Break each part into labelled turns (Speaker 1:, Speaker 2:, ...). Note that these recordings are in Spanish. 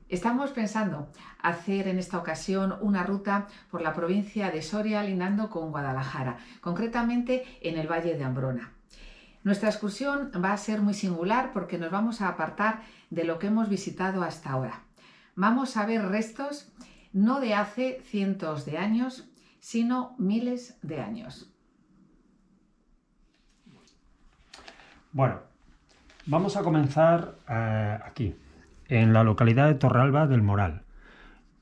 Speaker 1: Estamos pensando hacer en esta ocasión una ruta por la provincia de Soria lindando con Guadalajara, concretamente en el Valle de Ambrona. Nuestra excursión va a ser muy singular porque nos vamos a apartar de lo que hemos visitado hasta ahora. Vamos a ver restos no de hace cientos de años, sino miles de años.
Speaker 2: Bueno, vamos a comenzar aquí, en la localidad de Torralba del Moral.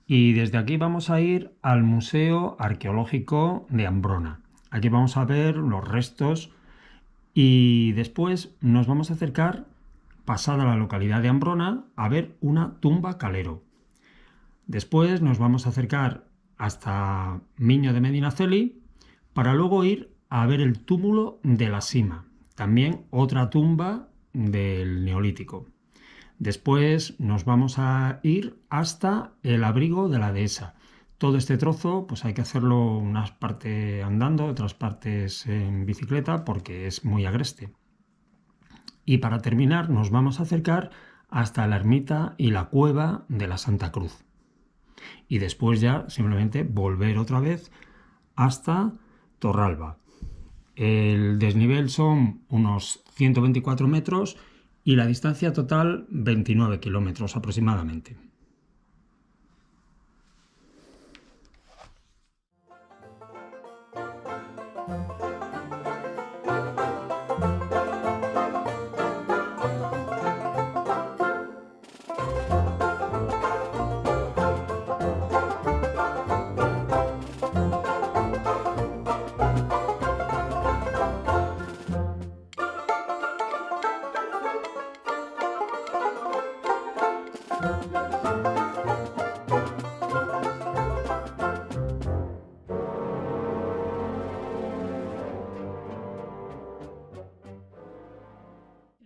Speaker 2: Y desde aquí vamos a ir al Museo Arqueológico de Ambrona. Aquí vamos a ver los restos y después nos vamos a acercar, pasada la localidad de Ambrona, a ver una tumba calero. Después nos vamos a acercar hasta Miño de Medinaceli para luego ir a ver el túmulo de la Sima, también otra tumba del Neolítico. Después nos vamos a ir hasta el abrigo de la dehesa. Todo este trozo pues hay que hacerlo unas partes andando, otras partes en bicicleta porque es muy agreste. Y para terminar nos vamos a acercar hasta la ermita y la cueva de la Santa Cruz. Y después ya simplemente volver otra vez hasta Torralba. El desnivel son unos 124 metros y la distancia total 29 kilómetros aproximadamente.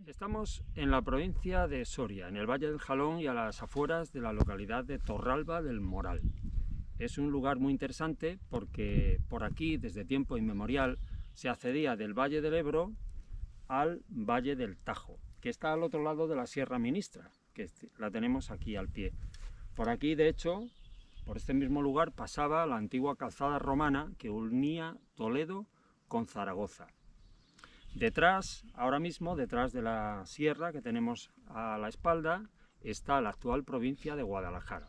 Speaker 2: Estamos en la provincia de Soria, en el Valle del Jalón y a las afueras de la localidad de Torralba del Moral. Es un lugar muy interesante porque por aquí, desde tiempo inmemorial, se accedía del Valle del Ebro al Valle del Tajo, que está al otro lado de la Sierra Ministra, que la tenemos aquí al pie. Por aquí, de hecho, por este mismo lugar pasaba la antigua calzada romana que unía Toledo con Zaragoza. Detrás, ahora mismo, detrás de la sierra que tenemos a la espalda, está la actual provincia de Guadalajara.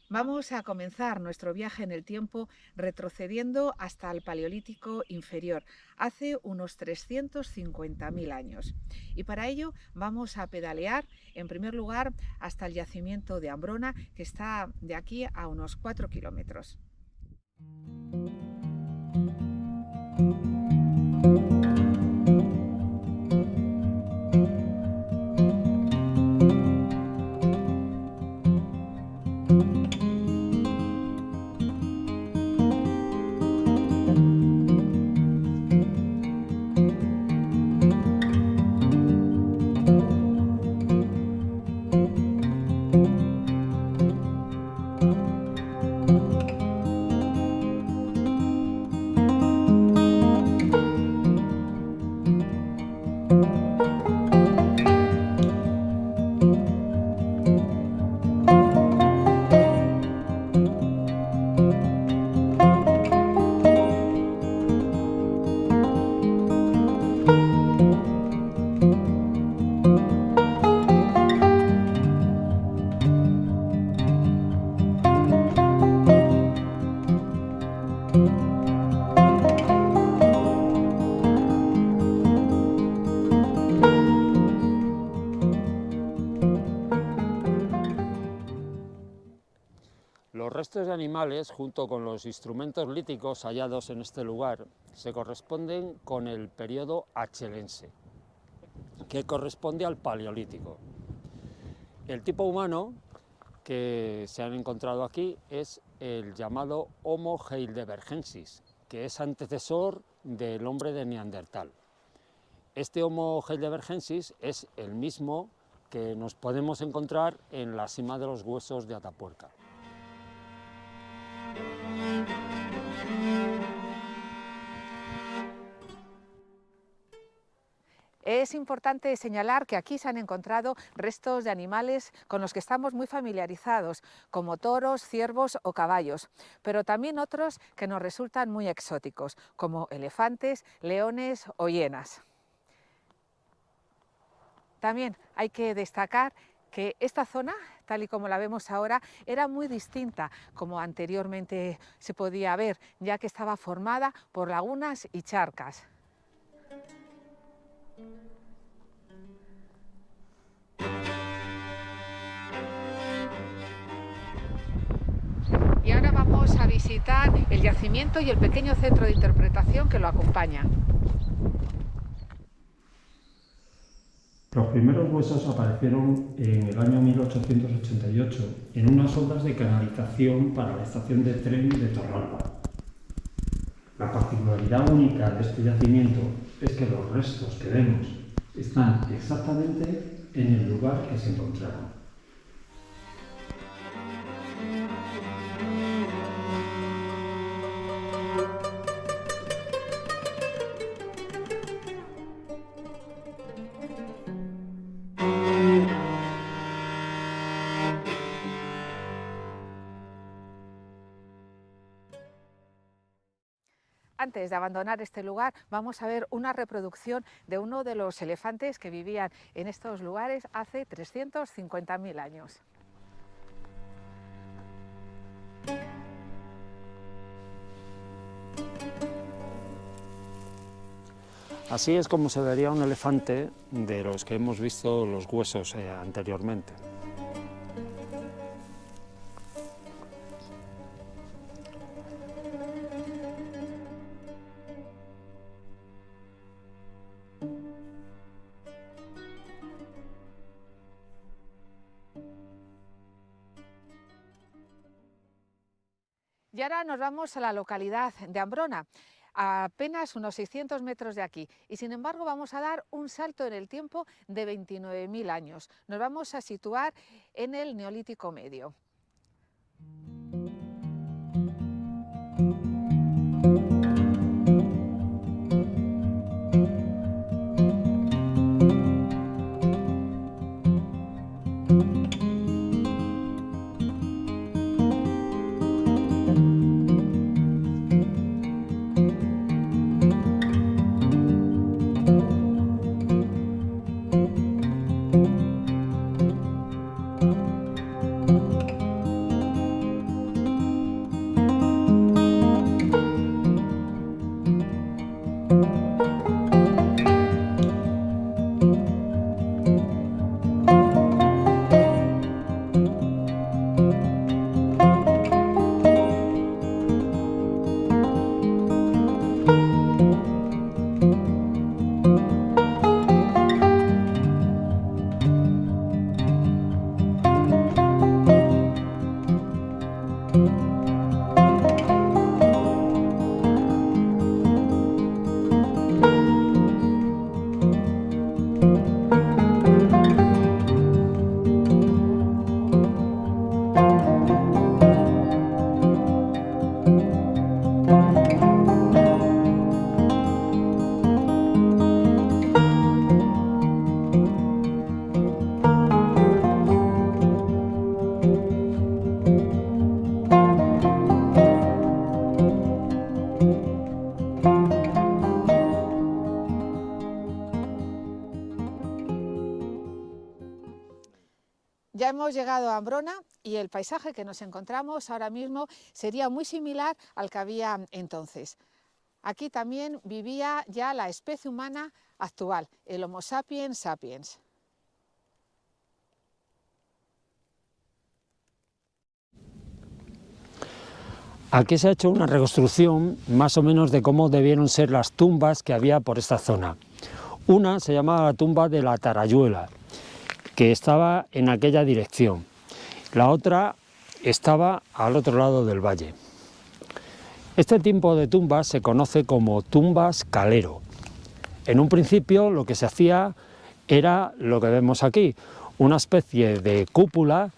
Speaker 1: Vamos a comenzar nuestro viaje en el tiempo retrocediendo hasta el Paleolítico inferior, hace unos 350.000 años. Y para ello vamos a pedalear, en primer lugar, hasta el yacimiento de Ambrona, que está de aquí a unos 4 kilómetros.
Speaker 2: Los restos de animales, junto con los instrumentos líticos hallados en este lugar, se corresponden con el periodo achelense, que corresponde al Paleolítico. El tipo humano que se han encontrado aquí es el llamado Homo heidelbergensis, que es antecesor del hombre de Neandertal. Este Homo heidelbergensis es el mismo que nos podemos encontrar en la cima de los huesos de Atapuerca.
Speaker 1: Es importante señalar que aquí se han encontrado restos de animales con los que estamos muy familiarizados, como toros, ciervos o caballos, pero también otros que nos resultan muy exóticos, como elefantes, leones o hienas. También hay que destacar que esta zona, tal y como la vemos ahora, era muy distinta como anteriormente se podía ver, ya que estaba formada por lagunas y charcas. Y ahora vamos a visitar el yacimiento y el pequeño centro de interpretación que lo acompaña.
Speaker 2: Los primeros huesos aparecieron en el año 1888 en unas obras de canalización para la estación de tren de Torralba. La particularidad única de este yacimiento es que los restos que vemos están exactamente en el lugar que se encontraron.
Speaker 1: Antes de abandonar este lugar, vamos a ver una reproducción de uno de los elefantes que vivían en estos lugares hace 350.000 años.
Speaker 2: Así es como se vería un elefante de los que hemos visto los huesos anteriormente.
Speaker 1: Y ahora nos vamos a la localidad de Ambrona, a apenas unos 600 metros de aquí, y sin embargo vamos a dar un salto en el tiempo de 29.000 años. Nos vamos a situar en el Neolítico Medio. Ya hemos llegado a Ambrona y el paisaje que nos encontramos ahora mismo sería muy similar al que había entonces. Aquí también vivía ya la especie humana actual, el Homo sapiens sapiens.
Speaker 2: Aquí se ha hecho una reconstrucción más o menos de cómo debieron ser las tumbas que había por esta zona. Una se llamaba la tumba de la Tarayuela, que estaba en aquella dirección. La otra estaba al otro lado del valle. Este tipo de tumbas se conoce como tumbas calero. En un principio lo que se hacía era lo que vemos aquí, una especie de cúpula,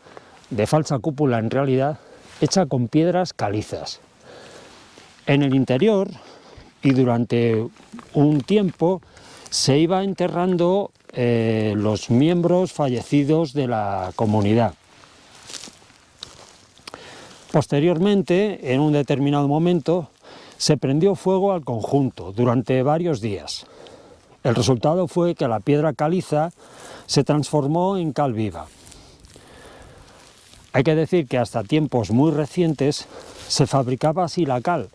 Speaker 2: de falsa cúpula en realidad, hecha con piedras calizas. En el interior y durante un tiempo se iba enterrando los miembros fallecidos de la comunidad. Posteriormente, en un determinado momento, se prendió fuego al conjunto durante varios días. El resultado fue que la piedra caliza se transformó en cal viva. Hay que decir que hasta tiempos muy recientes se fabricaba así la cal.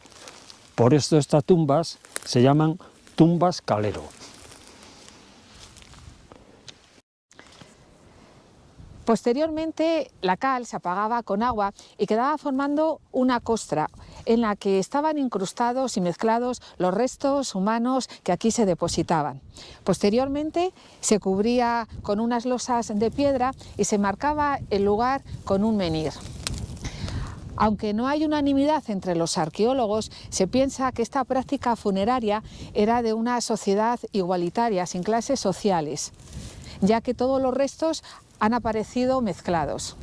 Speaker 2: Por esto estas tumbas se llaman tumbas calero.
Speaker 1: Posteriormente, la cal se apagaba con agua y quedaba formando una costra en la que estaban incrustados y mezclados los restos humanos que aquí se depositaban. Posteriormente, se cubría con unas losas de piedra y se marcaba el lugar con un menhir. Aunque no hay unanimidad entre los arqueólogos, se piensa que esta práctica funeraria era de una sociedad igualitaria, sin clases sociales, ya que todos los restos han aparecido mezclados.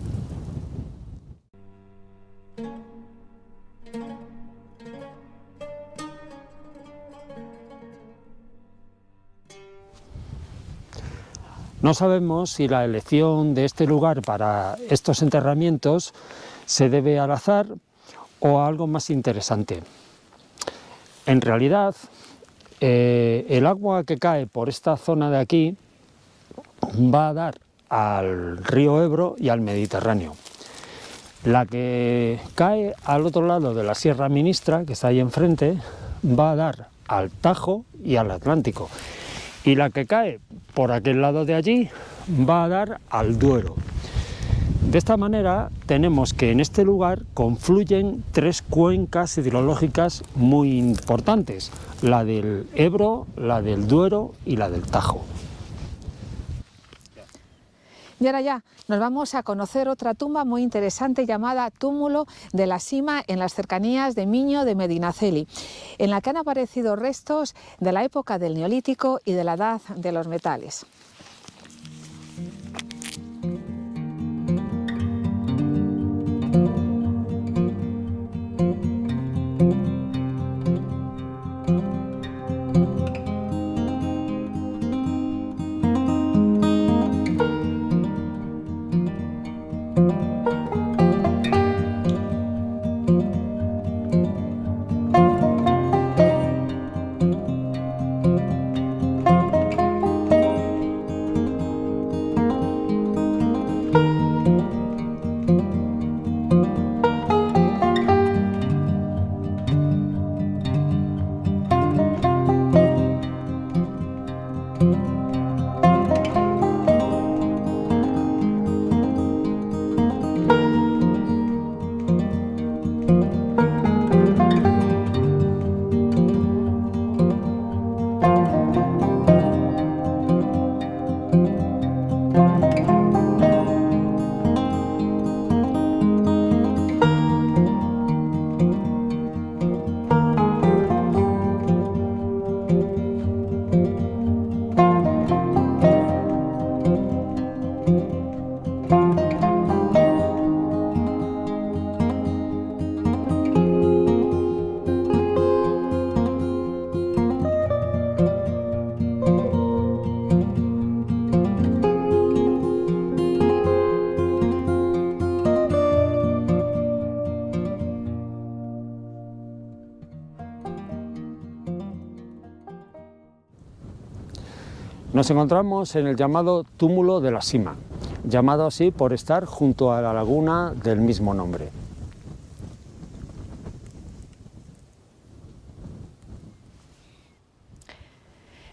Speaker 2: No sabemos si la elección de este lugar para estos enterramientos se debe al azar o a algo más interesante. En realidad, el agua que cae por esta zona de aquí va a dar al río Ebro y al Mediterráneo. La que cae al otro lado de la Sierra Ministra, que está ahí enfrente, va a dar al Tajo y al Atlántico. Y la que cae por aquel lado de allí va a dar al Duero. De esta manera tenemos que en este lugar confluyen tres cuencas hidrológicas muy importantes: la del Ebro, la del Duero y la del Tajo.
Speaker 1: Y ahora ya nos vamos a conocer otra tumba muy interesante llamada Túmulo de la Sima, en las cercanías de Miño de Medinaceli, en la que han aparecido restos de la época del Neolítico y de la Edad de los Metales.
Speaker 2: Nos encontramos en el llamado Túmulo de la Sima, llamado así por estar junto a la laguna del mismo nombre.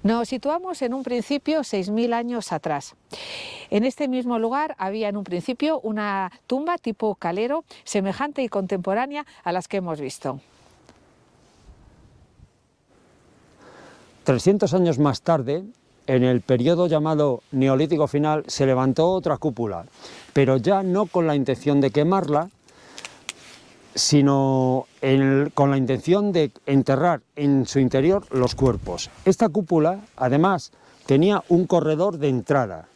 Speaker 1: Nos situamos en un principio 6.000 años atrás. En este mismo lugar había en un principio una tumba tipo calero, semejante y contemporánea a las que hemos visto.
Speaker 2: 300 años más tarde, en el periodo llamado Neolítico Final, se levantó otra cúpula, pero ya no con la intención de quemarla, sino con la intención de enterrar en su interior los cuerpos. Esta cúpula, además, tenía un corredor de entrada.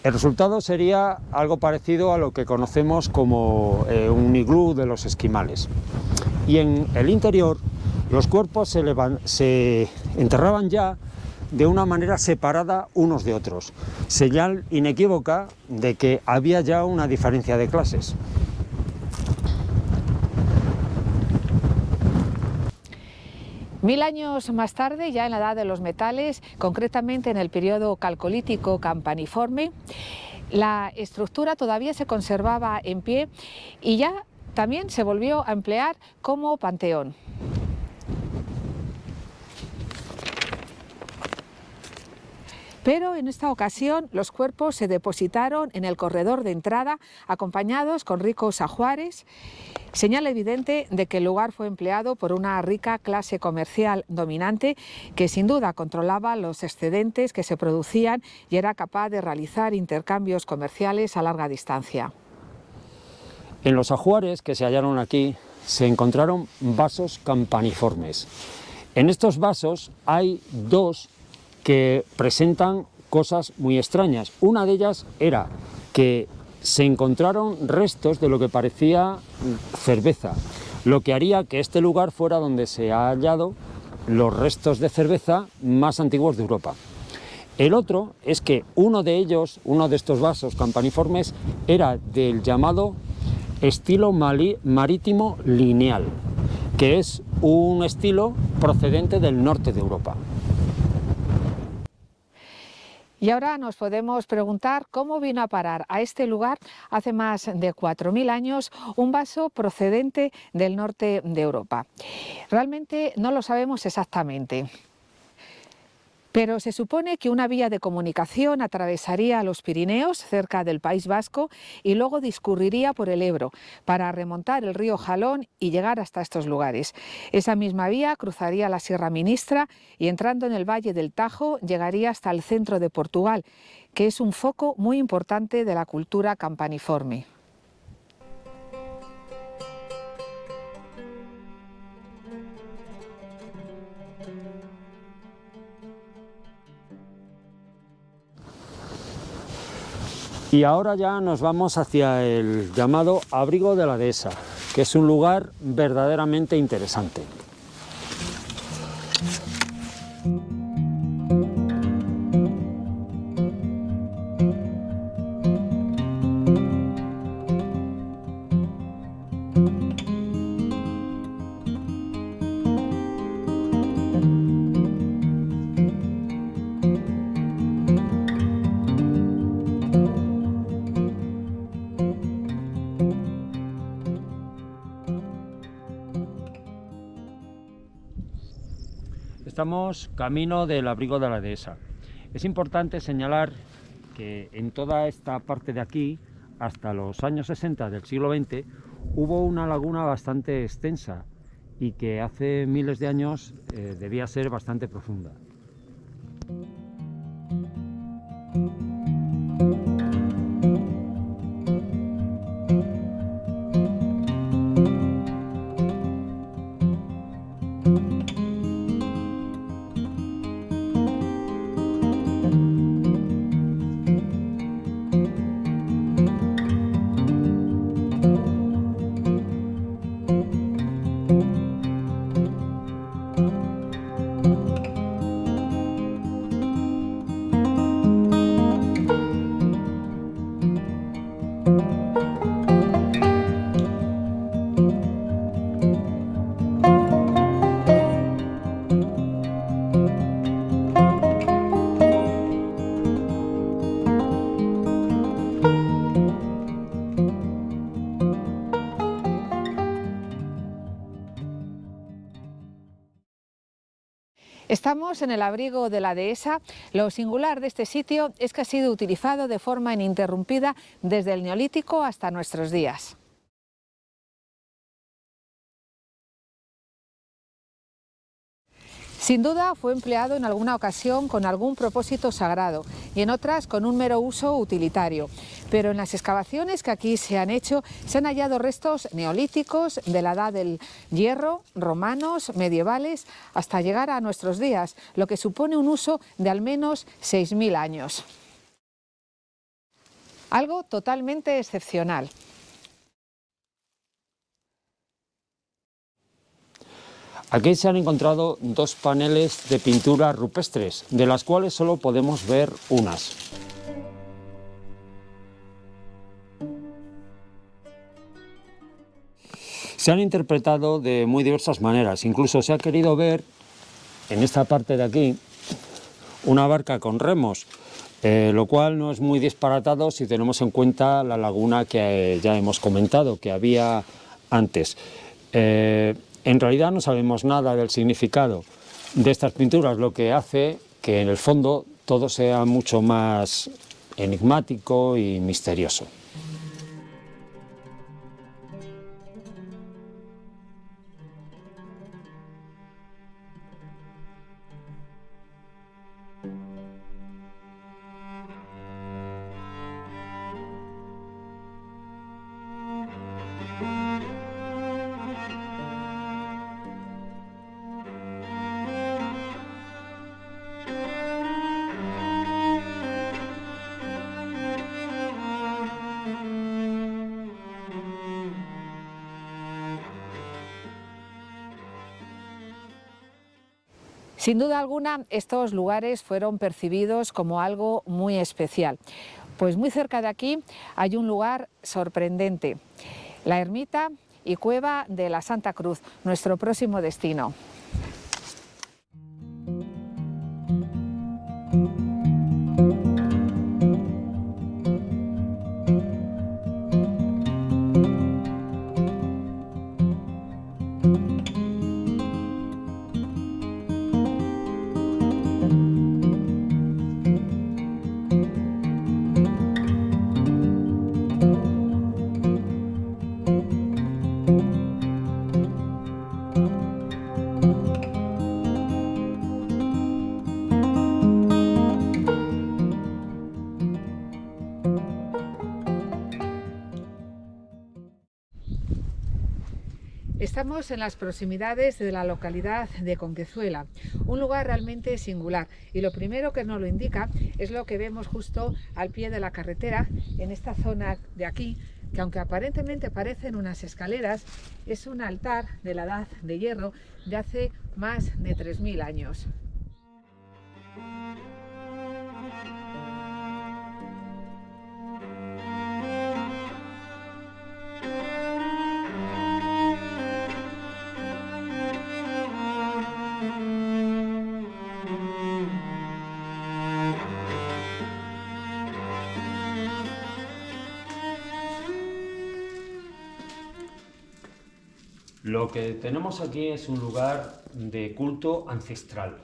Speaker 2: El resultado sería algo parecido a lo que conocemos como un iglú de los esquimales. Y en el interior, los cuerpos se enterraban ya de una manera separada unos de otros, señal inequívoca de que había ya una diferencia de clases.
Speaker 1: Mil años más tarde, ya en la Edad de los Metales, concretamente en el periodo calcolítico campaniforme, la estructura todavía se conservaba en pie y ya también se volvió a emplear como panteón. Pero en esta ocasión los cuerpos se depositaron en el corredor de entrada acompañados con ricos ajuares, señal evidente de que el lugar fue empleado por una rica clase comercial dominante que sin duda controlaba los excedentes que se producían y era capaz de realizar intercambios comerciales a larga distancia.
Speaker 2: En los ajuares que se hallaron aquí se encontraron vasos campaniformes. En estos vasos hay dos que presentan cosas muy extrañas. Una de ellas era que se encontraron restos de lo que parecía cerveza, lo que haría que este lugar fuera donde se ha hallado los restos de cerveza más antiguos de Europa. El otro es que uno de estos vasos campaniformes, era del llamado estilo marítimo lineal, que es un estilo procedente del norte de Europa.
Speaker 1: Y ahora nos podemos preguntar cómo vino a parar a este lugar hace más de 4000 años un vaso procedente del norte de Europa. Realmente no lo sabemos exactamente, pero se supone que una vía de comunicación atravesaría los Pirineos, cerca del País Vasco, y luego discurriría por el Ebro para remontar el río Jalón y llegar hasta estos lugares. Esa misma vía cruzaría la Sierra Ministra y, entrando en el Valle del Tajo, llegaría hasta el centro de Portugal, que es un foco muy importante de la cultura campaniforme.
Speaker 2: Y ahora ya nos vamos hacia el llamado Abrigo de la Dehesa, que es un lugar verdaderamente interesante. Estamos camino del Abrigo de la Dehesa. Es importante señalar que en toda esta parte de aquí, hasta los años 60 del siglo XX, hubo una laguna bastante extensa y que hace miles de años debía ser bastante profunda.
Speaker 1: Estamos en el Abrigo de la Dehesa. Lo singular de este sitio es que ha sido utilizado de forma ininterrumpida desde el Neolítico hasta nuestros días. Sin duda fue empleado en alguna ocasión con algún propósito sagrado y en otras con un mero uso utilitario. Pero en las excavaciones que aquí se han hecho se han hallado restos neolíticos, de la edad del hierro, romanos, medievales, hasta llegar a nuestros días, lo que supone un uso de al menos 6000 años. Algo totalmente excepcional.
Speaker 2: Aquí se han encontrado dos paneles de pinturas rupestres, de las cuales solo podemos ver unas. Se han interpretado de muy diversas maneras, incluso se ha querido ver en esta parte de aquí una barca con remos, lo cual no es muy disparatado si tenemos en cuenta la laguna que ya hemos comentado, que había antes. En realidad no sabemos nada del significado de estas pinturas, lo que hace que en el fondo todo sea mucho más enigmático y misterioso.
Speaker 1: Sin duda alguna, estos lugares fueron percibidos como algo muy especial. Pues muy cerca de aquí hay un lugar sorprendente, la ermita y cueva de la Santa Cruz, nuestro próximo destino. Estamos en las proximidades de la localidad de Conquezuela, un lugar realmente singular, y lo primero que nos lo indica es lo que vemos justo al pie de la carretera, en esta zona de aquí, que aunque aparentemente parecen unas escaleras, es un altar de la Edad de Hierro de hace más de 3000 años.
Speaker 2: Lo que tenemos aquí es un lugar de culto ancestral.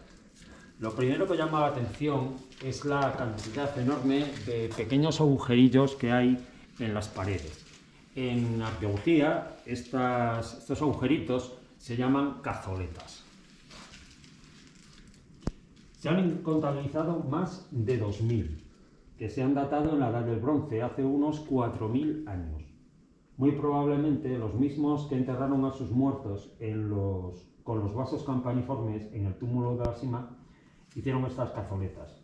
Speaker 2: Lo primero que llama la atención es la cantidad enorme de pequeños agujerillos que hay en las paredes. En arqueología, estos agujeritos se llaman cazoletas. Se han contabilizado más de 2000, que se han datado en la Edad del Bronce, hace unos 4000 años. Muy probablemente los mismos que enterraron a sus muertos con los vasos campaniformes en el túmulo de la Sima hicieron estas cazoletas.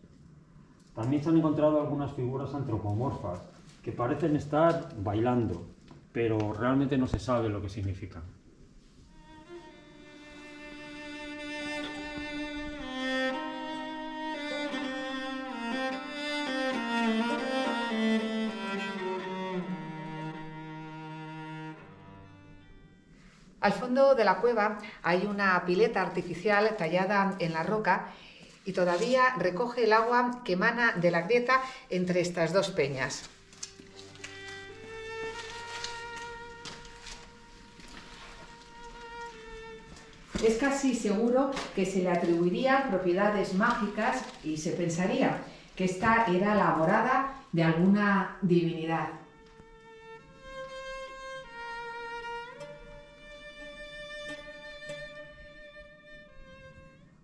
Speaker 2: También se han encontrado algunas figuras antropomorfas que parecen estar bailando, pero realmente no se sabe lo que significan.
Speaker 1: Al fondo de la cueva hay una pileta artificial tallada en la roca y todavía recoge el agua que emana de la grieta entre estas dos peñas. Es casi seguro que se le atribuirían propiedades mágicas y se pensaría que esta era la morada de alguna divinidad.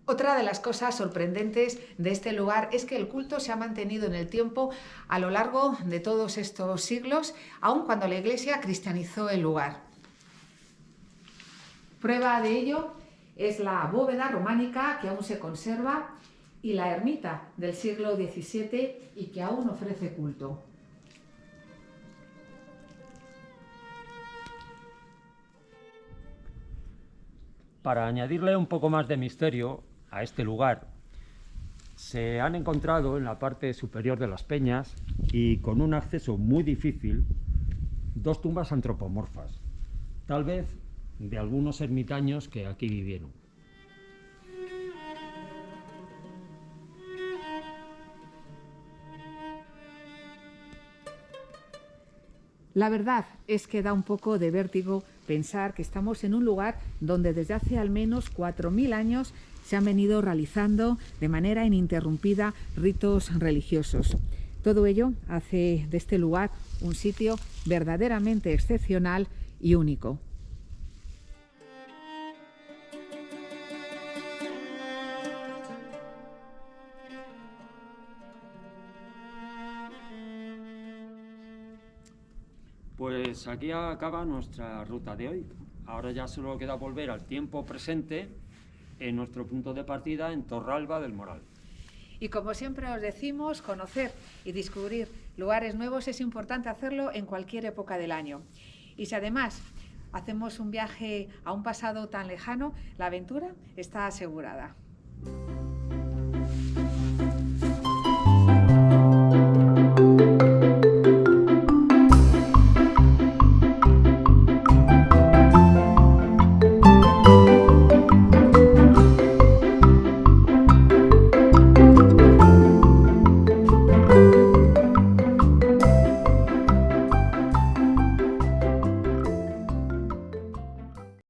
Speaker 1: Otra de las cosas sorprendentes de este lugar es que el culto se ha mantenido en el tiempo a lo largo de todos estos siglos, aun cuando la Iglesia cristianizó el lugar. Prueba de ello es la bóveda románica que aún se conserva y la ermita del siglo XVII y que aún ofrece culto.
Speaker 2: Para añadirle un poco más de misterio a este lugar, se han encontrado en la parte superior de las peñas y con un acceso muy difícil 2 tumbas antropomorfas, tal vez de algunos ermitaños que aquí vivieron.
Speaker 1: La verdad es que da un poco de vértigo pensar que estamos en un lugar donde desde hace al menos 4000 años se han venido realizando de manera ininterrumpida ritos religiosos. Todo ello hace de este lugar un sitio verdaderamente excepcional y único.
Speaker 2: Pues aquí acaba nuestra ruta de hoy. Ahora ya solo queda volver al tiempo presente en nuestro punto de partida en Torralba del Moral.
Speaker 1: Y como siempre os decimos, conocer y descubrir lugares nuevos es importante hacerlo en cualquier época del año. Y si además hacemos un viaje a un pasado tan lejano, la aventura está asegurada.